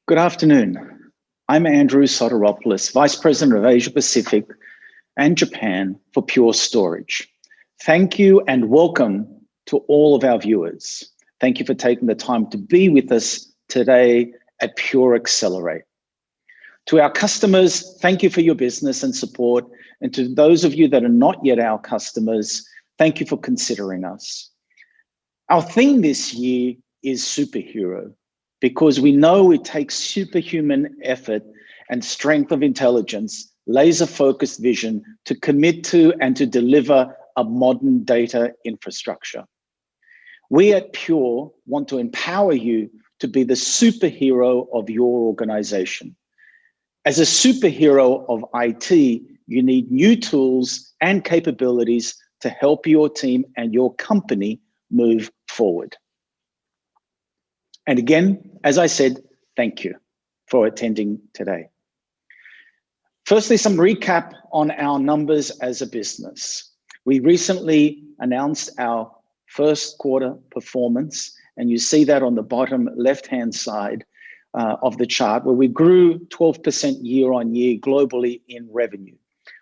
Good afternoon. I'm Andrew Sotiropoulos, Vice President of Asia Pacific and Japan for Pure Storage. Thank you and welcome to all of our viewers. Thank you for taking the time to be with us today at Pure Accelerate. To our customers, thank you for your business and support. And to those of you that are not yet our customers, thank you for considering us. Our theme this year is superhero, because we know it takes superhuman effort and strength of intelligence, laser-focused vision to commit to and to deliver a modern data infrastructure. We at Pure want to empower you to be the superhero of your organization. As a superhero of IT, you need new tools and capabilities to help your team and your company move forward. And again, as I said, thank you for attending today. Firstly, some recap on our numbers as a business. We recently announced our first quarter performance, and you see that on the bottom left-hand side of the chart, where we grew 12% year on year globally in revenue.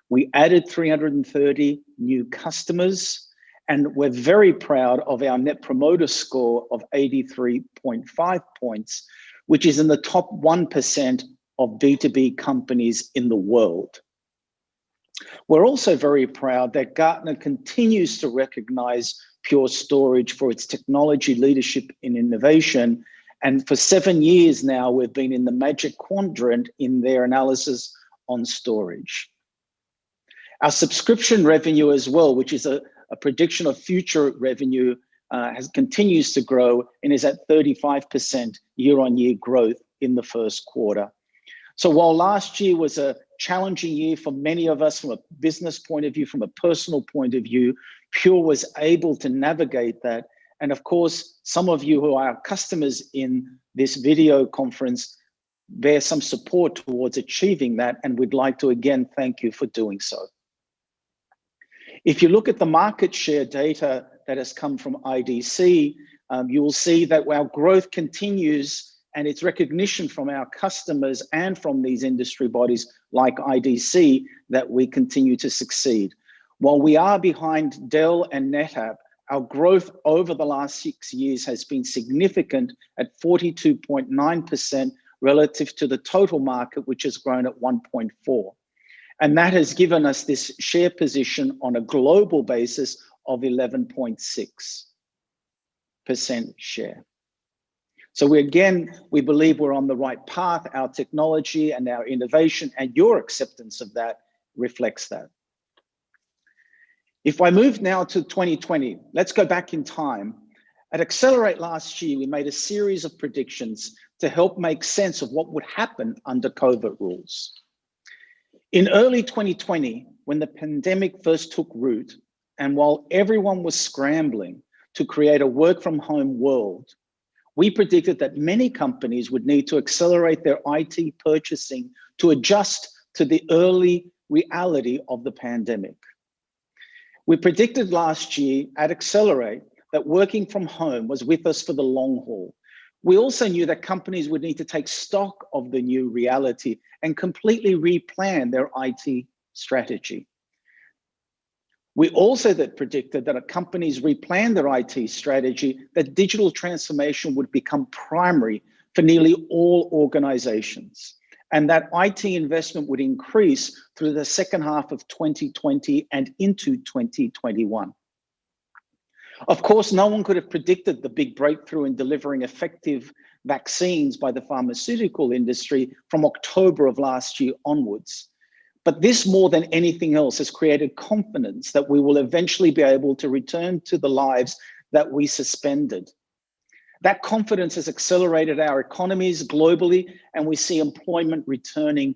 We added 330 new customers, and we're very proud of our Net Promoter Score of 83.5 points, which is in the top 1% of B2B companies in the world. We're also very proud that Gartner continues to recognize Pure Storage for its technology leadership in innovation. And for 7 years now, we've been in the Magic Quadrant in their analysis on storage. Our subscription revenue as well, which is a prediction of future revenue, continues to grow and is at 35% year-on-year growth in the first quarter. So while last year was a challenging year for many of us from a business point of view, from a personal point of view, Pure was able to navigate that. And of course, some of you who are our customers in this video conference bear some support towards achieving that, and we'd like to again thank you for doing so. If you look at the market share data that has come from IDC, you will see that our growth continues, and it's recognition from our customers and from these industry bodies like IDC that we continue to succeed. While we are behind Dell and NetApp, our growth over the last 6 years has been significant at 42.9% relative to the total market, which has grown at 1.4%. And that has given us this share position on a global basis of 11.6% share. So we believe we're on the right path. Our technology and our innovation and your acceptance of that reflects that. If I move now to 2020, let's go back in time. At Accelerate last year, we made a series of predictions to help make sense of what would happen under COVID rules. In early 2020, when the pandemic first took root, and while everyone was scrambling to create a work from home world, we predicted that many companies would need to accelerate their IT purchasing to adjust to the early reality of the pandemic. We predicted last year at Accelerate that working from home was with us for the long haul. We also knew that companies would need to take stock of the new reality and completely replan their IT strategy. We also predicted that companies replan their IT strategy, that digital transformation would become primary for nearly all organizations, and that IT investment would increase through the second half of 2020 and into 2021. Of course, no one could have predicted the big breakthrough in delivering effective vaccines by the pharmaceutical industry from October of last year onwards. But this, more than anything else, has created confidence that we will eventually be able to return to the lives that we suspended. That confidence has accelerated our economies globally, and we see employment returning.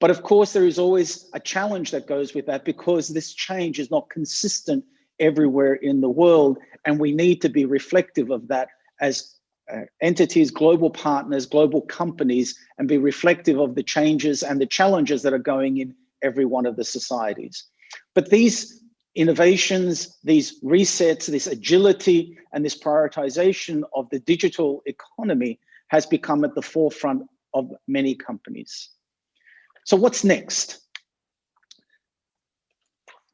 But of course, there is always a challenge that goes with that, because this change is not consistent everywhere in the world, and we need to be reflective of that as entities, global partners, global companies, and be reflective of the changes and the challenges that are going in every one of the societies. But these innovations, these resets, this agility, and this prioritization of the digital economy has become at the forefront of many companies. So what's next?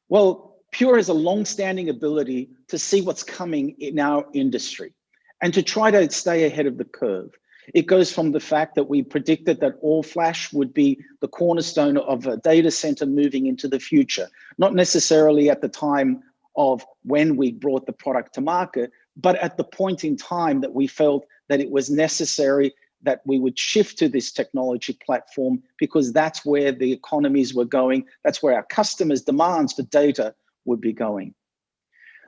Well, Pure has a long-standing ability to see what's coming in our industry and to try to stay ahead of the curve. It goes from the fact that we predicted that all flash would be the cornerstone of a data center moving into the future, not necessarily at the time of when we brought the product to market, but at the point in time that we felt that it was necessary that we would shift to this technology platform because that's where the economies were going, that's where our customers' demands for data would be going.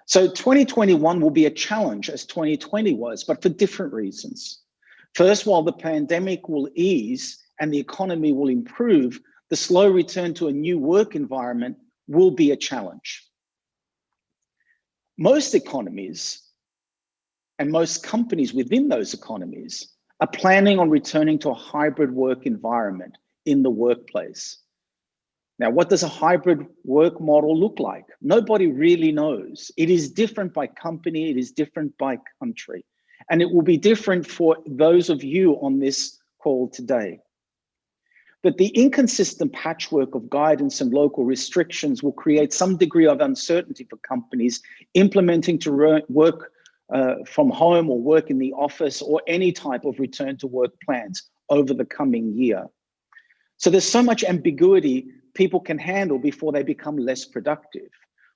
So 2021 will be a challenge as 2020 was, but for different reasons. First, while the pandemic will ease and the economy will improve, the slow return to a new work environment will be a challenge. Most economies and most companies within those economies are planning on returning to a hybrid work environment in the workplace. Now, what does a hybrid work model look like? Nobody really knows. It is different by company, it is different by country, and it will be different for those of you on this call today. But the inconsistent patchwork of guidance and local restrictions will create some degree of uncertainty for companies implementing to work from home or work in the office or any type of return to work plans over the coming year. So there's so much ambiguity people can handle before they become less productive.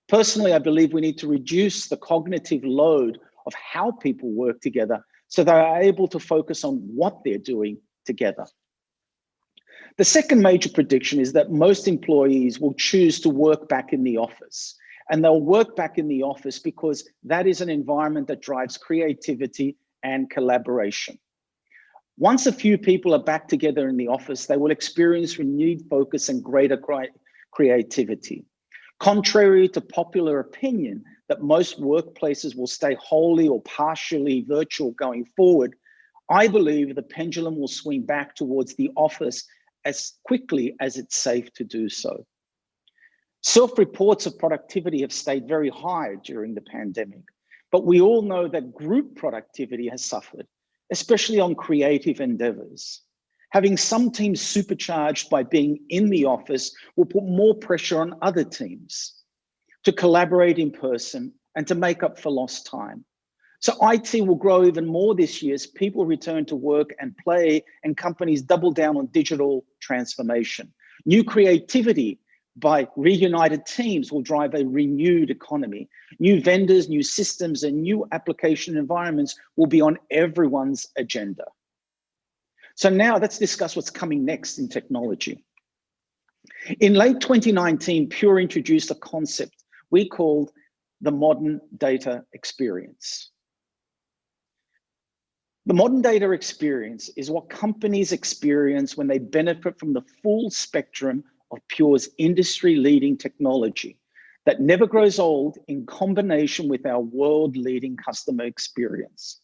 Personally, I believe we need to reduce the cognitive load of how people work together so they are able to focus on what they're doing together. The second major prediction is that most employees will choose to work back in the office. And they'll work back in the office because that is an environment that drives creativity and collaboration. Once a few people are back together in the office, they will experience renewed focus and greater creativity. Contrary to popular opinion that most workplaces will stay wholly or partially virtual going forward, I believe the pendulum will swing back towards the office as quickly as it's safe to do so. Self-reports of productivity have stayed very high during the pandemic, but we all know that group productivity has suffered, especially on creative endeavors. Having some teams supercharged by being in the office will put more pressure on other teams to collaborate in person and to make up for lost time. So IT will grow even more this year as people return to work and play and companies double down on digital transformation. New creativity by reunited teams will drive a renewed economy. New vendors, new systems, and new application environments will be on everyone's agenda. So now let's discuss what's coming next in technology. In late 2019, Pure introduced a concept we called the modern data experience. The modern data experience is what companies experience when they benefit from the full spectrum of Pure's industry-leading technology that never grows old in combination with our world-leading customer experience.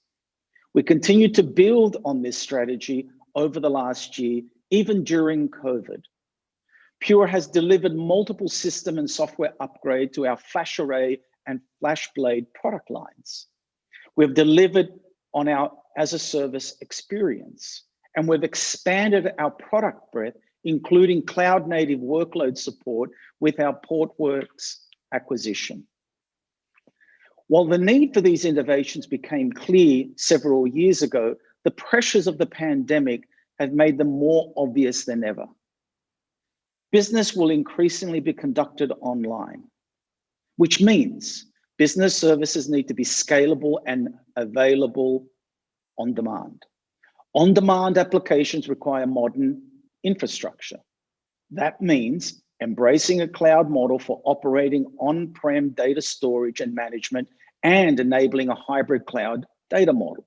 We continue to build on this strategy over the last year, even during COVID. Pure has delivered multiple system and software upgrades to our FlashArray and FlashBlade product lines. We've delivered on our as-a-service experience, and we've expanded our product breadth, including cloud-native workload support with our Portworx acquisition. While the need for these innovations became clear several years ago, the pressures of the pandemic have made them more obvious than ever. Business will increasingly be conducted online, which means business services need to be scalable and available on demand. On-demand applications require modern infrastructure. That means embracing a cloud model for operating on-prem data storage and management and enabling a hybrid cloud data model,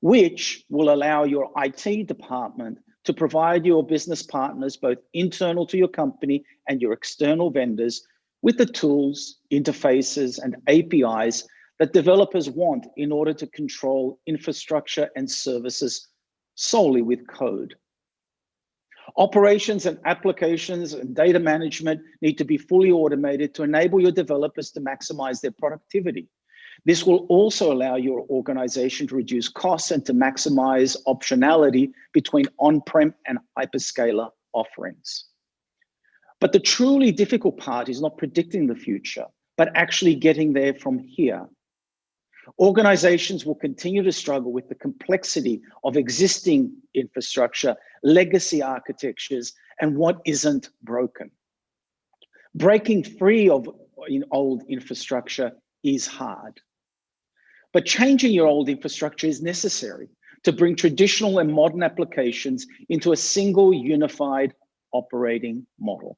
which will allow your IT department to provide your business partners, both internal to your company and your external vendors, with the tools, interfaces, and APIs that developers want in order to control infrastructure and services solely with code. Operations and applications and data management need to be fully automated to enable your developers to maximize their productivity. This will also allow your organization to reduce costs and to maximize optionality between on-prem and hyperscaler offerings. But the truly difficult part is not predicting the future, but actually getting there from here. Organizations will continue to struggle with the complexity of existing infrastructure, legacy architectures, and what isn't broken. Breaking free of old infrastructure is hard. But changing your old infrastructure is necessary to bring traditional and modern applications into a single unified operating model.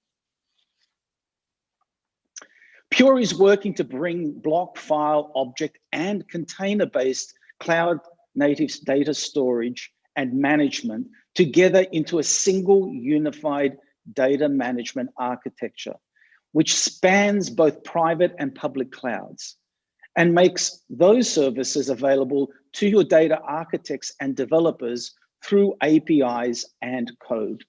Pure is working to bring block, file, object, and container-based cloud-native data storage and management together into a single unified data management architecture, which spans both private and public clouds and makes those services available to your data architects and developers through APIs and code.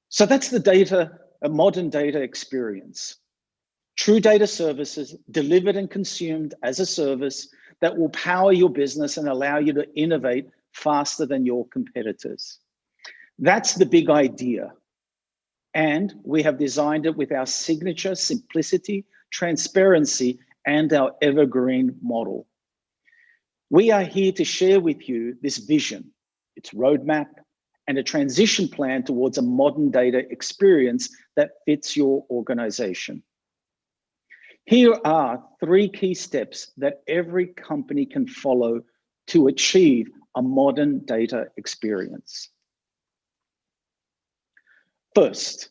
So that's the data, a modern data experience. True data services delivered and consumed as a service that will power your business and allow you to innovate faster than your competitors. That's the big idea. And we have designed it with our signature simplicity, transparency, and our evergreen model. We are here to share with you this vision, its roadmap, and a transition plan towards a modern data experience that fits your organization. Here are 3 key steps that every company can follow to achieve a modern data experience. First,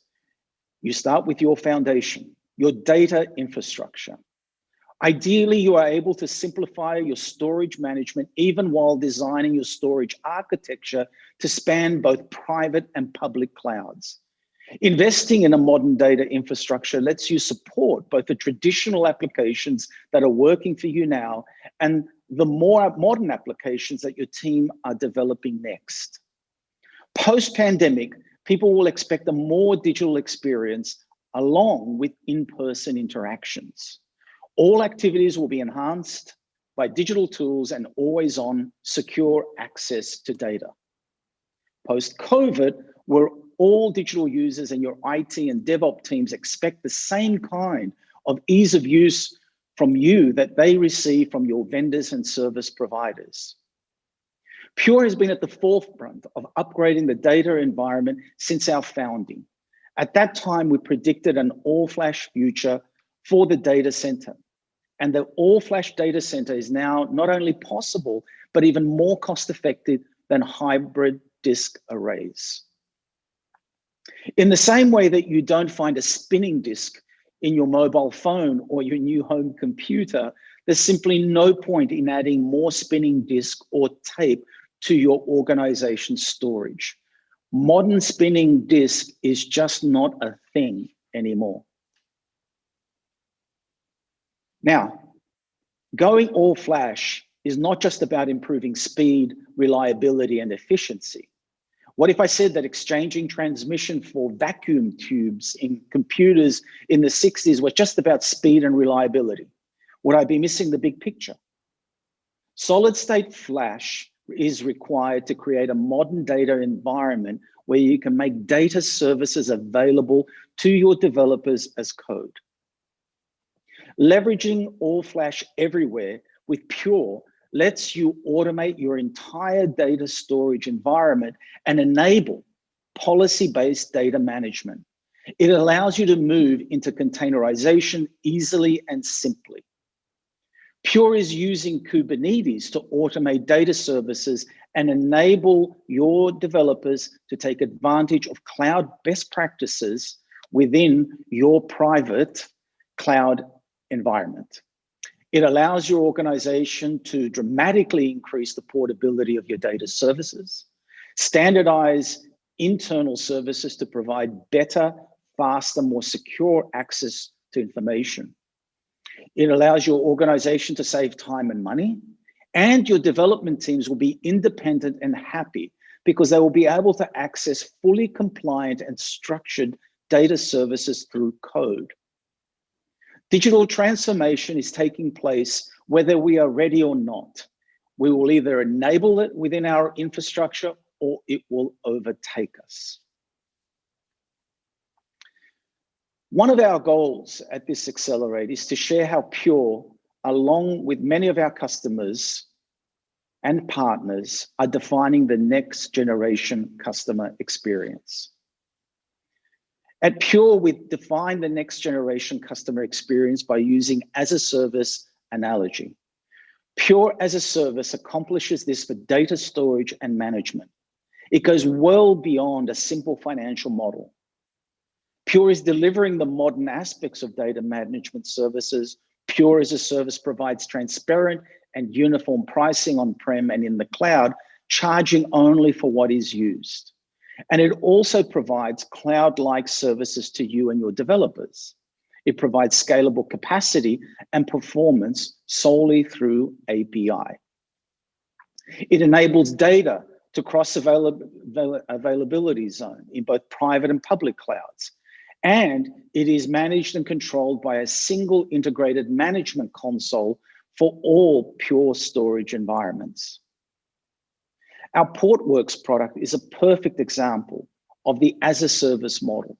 you start with your foundation, your data infrastructure. Ideally, you are able to simplify your storage management even while designing your storage architecture to span both private and public clouds. Investing in a modern data infrastructure lets you support both the traditional applications that are working for you now and the more modern applications that your team are developing next. Post-pandemic, people will expect a more digital experience along with in-person interactions. All activities will be enhanced by digital tools and always-on secure access to data. Post-COVID, where all digital users and your IT and DevOps teams expect the same kind of ease of use from you that they receive from your vendors and service providers. Pure has been at the forefront of upgrading the data environment since our founding. At that time, we predicted an all-flash future for the data center. And the all-flash data center is now not only possible, but even more cost-effective than hybrid disk arrays. In the same way that you don't find a spinning disk in your mobile phone or your new home computer, there's simply no point in adding more spinning disk or tape to your organization's storage. Modern spinning disk is just not a thing anymore. Now, going all flash is not just about improving speed, reliability, and efficiency. What if I said that exchanging transmission for vacuum tubes in computers in the 60s was just about speed and reliability? Would I be missing the big picture? Solid state flash is required to create a modern data environment where you can make data services available to your developers as code. Leveraging all flash everywhere with Pure lets you automate your entire data storage environment and enable policy-based data management. It allows you to move into containerization easily and simply. Pure is using Kubernetes to automate data services and enable your developers to take advantage of cloud best practices within your private cloud environment. It allows your organization to dramatically increase the portability of your data services, standardize internal services to provide better, faster, more secure access to information. It allows your organization to save time and money, and your development teams will be independent and happy because they will be able to access fully compliant and structured data services through code. Digital transformation is taking place whether we are ready or not. We will either enable it within our infrastructure or it will overtake us. One of our goals at this Accelerate is to share how Pure, along with many of our customers and partners, are defining the next generation customer experience. At Pure, we define the next generation customer experience by using as-a-service analogy. Pure as a service accomplishes this for data storage and management. It goes well beyond a simple financial model. Pure is delivering the modern aspects of data management services. Pure as a service provides transparent and uniform pricing on-prem and in the cloud, charging only for what is used. And it also provides cloud-like services to you and your developers. It provides scalable capacity and performance solely through API. It enables data to cross availability zone in both private and public clouds. And it is managed and controlled by a single integrated management console for all Pure storage environments. Our Portworx product is a perfect example of the as-a-service model.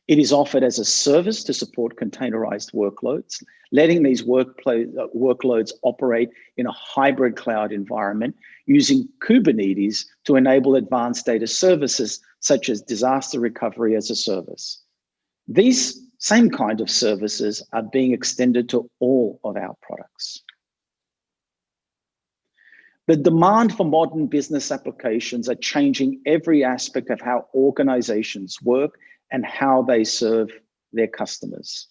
It is offered as a service to support containerized workloads, letting these workloads operate in a hybrid cloud environment using Kubernetes to enable advanced data services such as disaster recovery as a service. These same kind of services are being extended to all of our products. The demand for modern business applications are changing every aspect of how organizations work and how they serve their customers.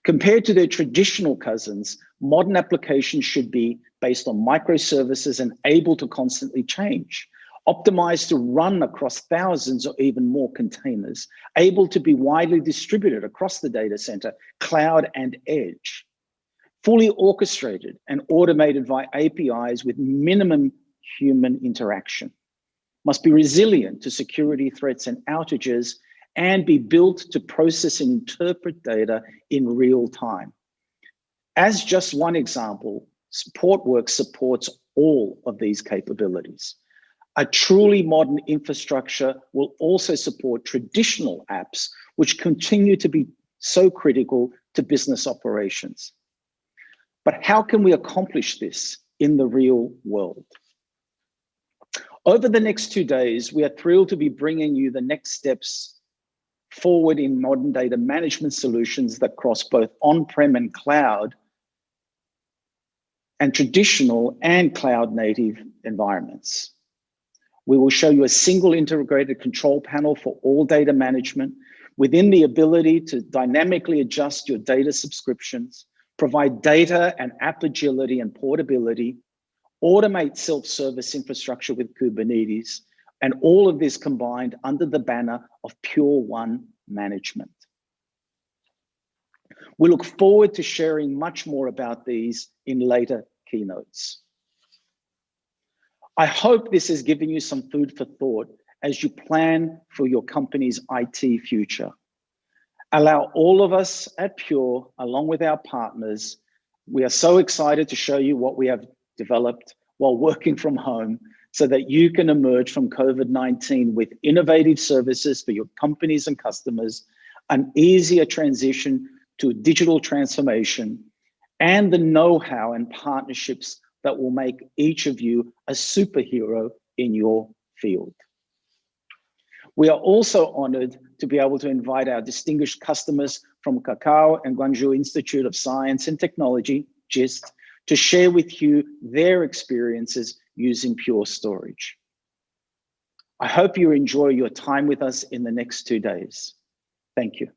Compared to their traditional cousins, modern applications should be based on microservices and able to constantly change, optimized to run across thousands or even more containers, able to be widely distributed across the data center, cloud, and edge, fully orchestrated and automated via APIs with minimum human interaction, must be resilient to security threats and outages, and be built to process and interpret data in real time. As just one example, Portworx supports all of these capabilities. A truly modern infrastructure will also support traditional apps, which continue to be so critical to business operations. But how can we accomplish this in the real world? Over the next 2 days, we are thrilled to be bringing you the next steps forward in modern data management solutions that cross both on-prem and cloud, and traditional and cloud-native environments. We will show you a single integrated control panel for all data management, within the ability to dynamically adjust your data subscriptions, provide data and app agility and portability, automate self-service infrastructure with Kubernetes, and all of this combined under the banner of Pure One Management. We look forward to sharing much more about these in later keynotes. I hope this has given you some food for thought as you plan for your company's IT future. Allow all of us at Pure, along with our partners, we are so excited to show you what we have developed while working from home so that you can emerge from COVID-19 with innovative services for your companies and customers, an easier transition to digital transformation, and the know-how and partnerships that will make each of you a superhero in your field. We are also honored to be able to invite our distinguished customers from Kakao and Guangzhou Institute of Science and Technology, GIST, to share with you their experiences using Pure Storage. I hope you enjoy your time with us in the next 2 days. Thank you.